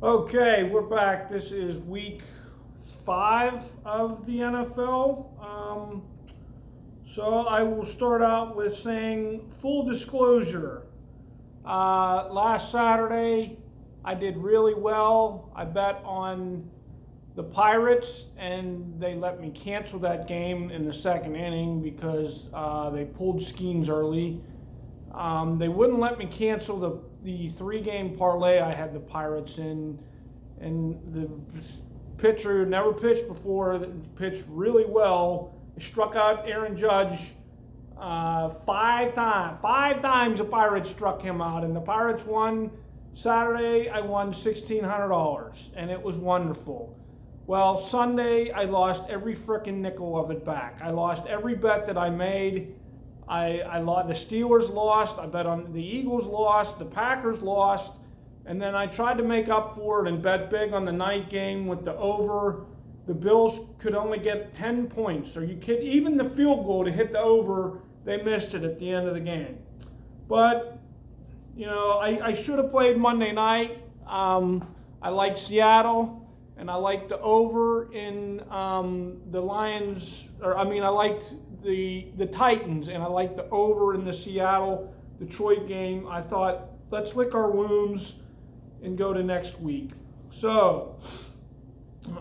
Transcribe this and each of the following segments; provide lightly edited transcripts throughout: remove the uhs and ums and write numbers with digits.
Okay, we're back. This is week 5 of the NFL. So I will start out with saying full disclosure. Last Saturday, I did really well. I bet on the Pirates, and they let me cancel that game in the second inning because they pulled Skeens early. They wouldn't let me cancel the 3 game parlay I had the Pirates in, and the pitcher who never pitched before pitched really well. He struck out Aaron Judge 5 times. 5 times the Pirates struck him out, and the Pirates won Saturday. I won $1,600, and it was wonderful. Well, Sunday I lost every frickin' nickel of it back. I lost every bet that I made. I lost. The Steelers lost. I bet on the Eagles lost. The Packers lost, and then I tried to make up for it and bet big on the night game with the over. The Bills could only get 10 points. Are you kidding? Even the field goal to hit the over, they missed it at the end of the game. But I should have played Monday night. I like Seattle. And I liked the over in the Lions, I liked the Titans, and I liked the over in the Seattle-Detroit game. I thought, let's lick our wounds and go to next week. So,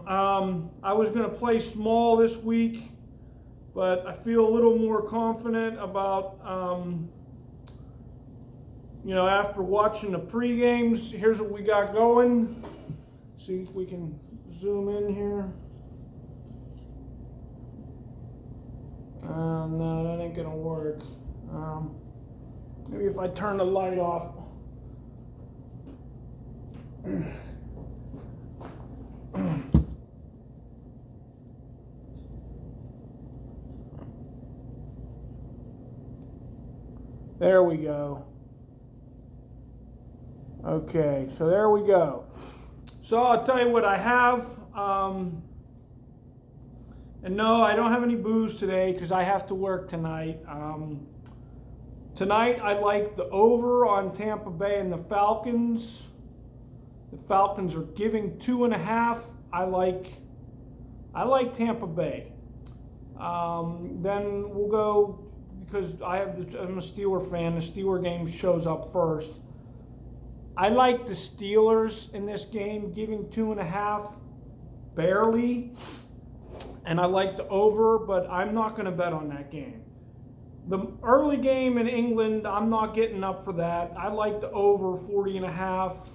I was going to play small this week, but I feel a little more confident about, after watching the pre-games. Here's what we got going. See if we can zoom in here. No, that ain't gonna work. Maybe if I turn the light off. There we go. Okay, so there we go. So I'll tell you what I have. And no, I don't have any booze today because I have to work tonight. Tonight I like the over on Tampa Bay and the Falcons. The Falcons are giving 2.5. I like Tampa Bay. Then we'll go because I'm a Steeler fan. The Steeler game shows up first. I like the Steelers in this game, giving 2.5, barely. And I like the over, but I'm not going to bet on that game. The early game in England, I'm not getting up for that. I like the over 40.5.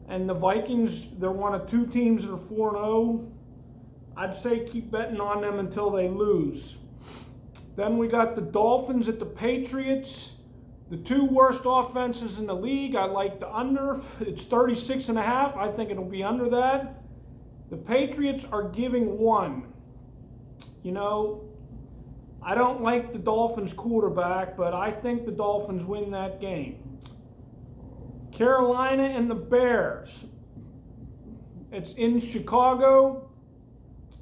And the Vikings, they're one of 2 teams that are 4-0. I'd say keep betting on them until they lose. Then we got the Dolphins at the Patriots. The 2 worst offenses in the league. I like the under. It's 36.5. I think it'll be under that. The Patriots are giving 1. I don't like the Dolphins quarterback, but I think the Dolphins win that game. Carolina and the Bears. It's in Chicago.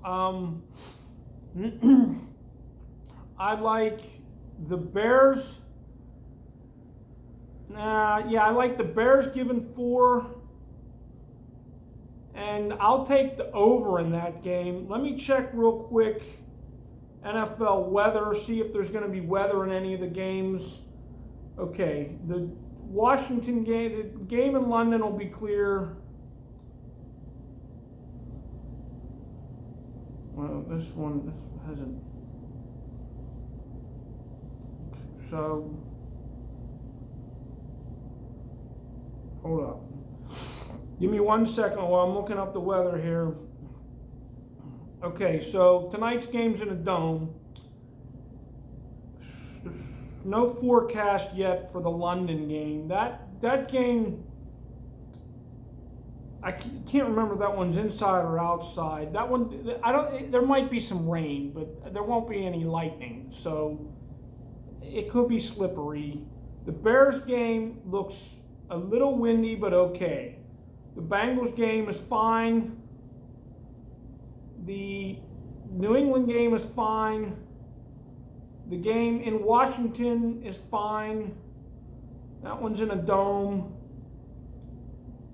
I like the Bears. I like the Bears giving 4. And I'll take the over in that game. Let me check real quick NFL weather, see if there's going to be weather in any of the games. Okay, the Washington game, the game in London will be clear. Well, this one hasn't. So, hold up. Give me 1 second while I'm looking up the weather here. Okay, so tonight's game's in a dome. No forecast yet for the London game. That game, I can't remember if that one's inside or outside. That one, there might be some rain, but there won't be any lightning. So it could be slippery. The Bears game looks a little windy, but okay. The Bengals game is fine. The New England game is fine. The game in Washington is fine. That one's in a dome.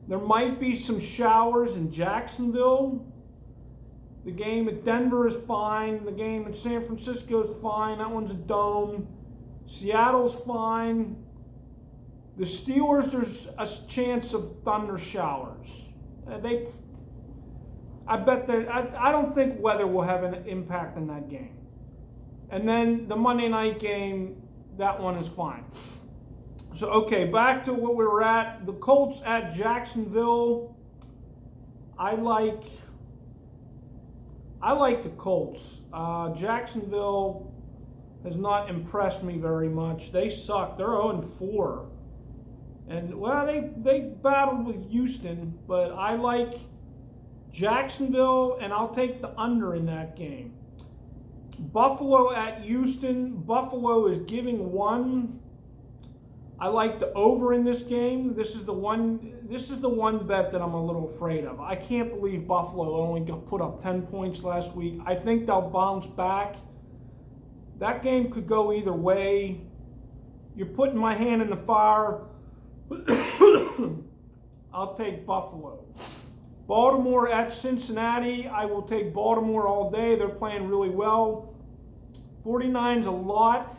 There might be some showers in Jacksonville. The game at Denver is fine. The game at San Francisco is fine. That one's a dome. Seattle's fine. The Steelers, there's a chance of thunder showers. I don't think weather will have an impact in that game. And then the Monday night game, that one is fine. So, okay, back to what we were at. The Colts at Jacksonville. I like the Colts. Jacksonville has not impressed me very much. They suck. They're 0-4. And, well, they battled with Houston, but I like Jacksonville, and I'll take the under in that game. Buffalo at Houston. Buffalo is giving 1. I like the over in this game. This is the one bet that I'm a little afraid of. I can't believe Buffalo only put up 10 points last week. I think they'll bounce back. That game could go either way. You're putting my hand in the fire. I'll take Buffalo. Baltimore at Cincinnati. I will take Baltimore all day. They're playing really well. 49's a lot.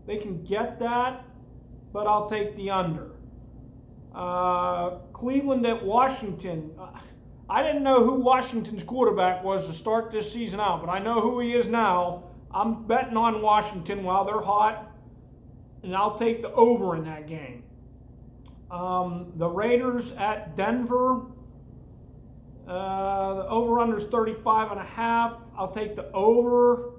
They can get that, but I'll take the under. Cleveland at Washington. I didn't know who Washington's quarterback was to start this season out, but I know who he is now. I'm betting on Washington while they're hot, and I'll take the over in that game. The Raiders at Denver. The over-under is 35.5. I'll take the over,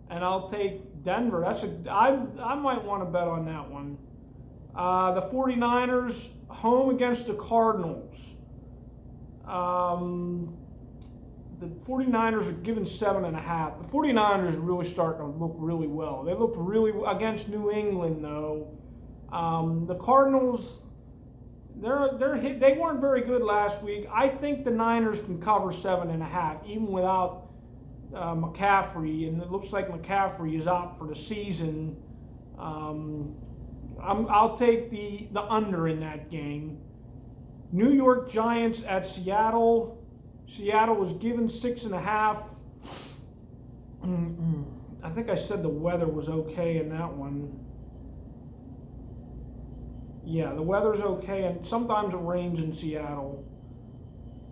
and I'll take Denver. I might want to bet on that one. The 49ers home against the Cardinals. The 49ers are given 7.5. The 49ers are really starting to look really well. They looked really against New England, though. The Cardinals, they weren't very good last week. I think the Niners can cover 7.5, even without McCaffrey, and it looks like McCaffrey is out for the season. I'll take the under in that game. New York Giants at Seattle. Seattle was given 6.5. I think I said the weather was okay in that one. Yeah, the weather's okay, and sometimes it rains in Seattle.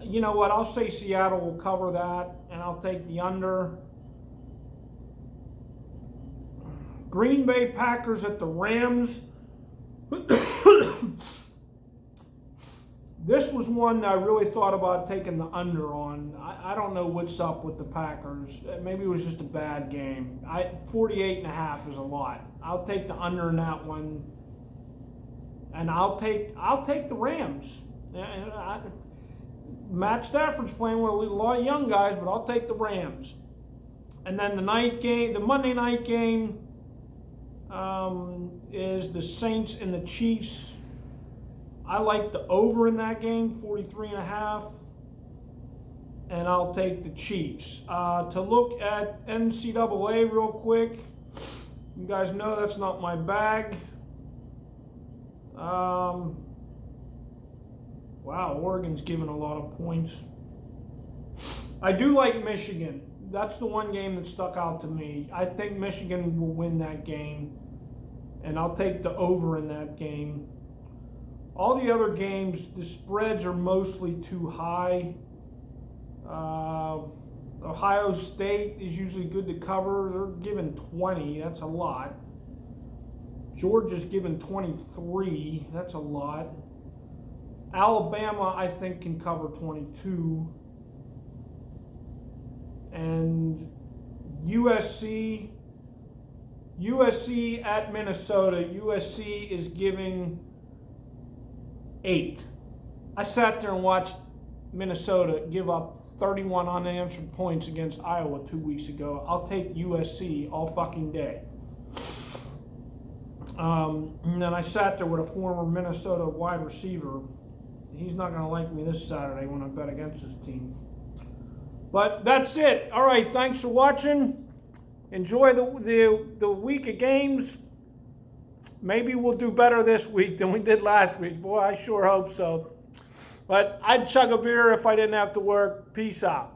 You know what? I'll say Seattle will cover that, and I'll take the under. Green Bay Packers at the Rams. This was one I really thought about taking the under on. I don't know what's up with the Packers. Maybe it was just a bad game. 48.5 is a lot. I'll take the under in that one, and I'll take the Rams. Matt Stafford's playing with a lot of young guys, but I'll take the Rams. And then the Monday night game, is the Saints and the Chiefs. I like the over in that game, 43.5, and I'll take the Chiefs. To look at NCAA real quick, you guys know that's not my bag. Wow, Oregon's given a lot of points. I do like Michigan. That's the one game that stuck out to me. I think Michigan will win that game, and I'll take the over in that game. All the other games, the spreads are mostly too high. Ohio State is usually good to cover. They're given 20. That's a lot. Georgia's given 23. That's a lot. Alabama, I think, can cover 22. And USC at Minnesota. USC is giving 8. I sat there and watched Minnesota give up 31 unanswered points against Iowa 2 weeks ago. I'll take USC all fucking day. And then I sat there with a former Minnesota wide receiver. He's not going to like me this Saturday when I bet against his team. But that's it. All right, thanks for watching. Enjoy the week of games. Maybe we'll do better this week than we did last week. Boy, I sure hope so. But I'd chug a beer if I didn't have to work. Peace out.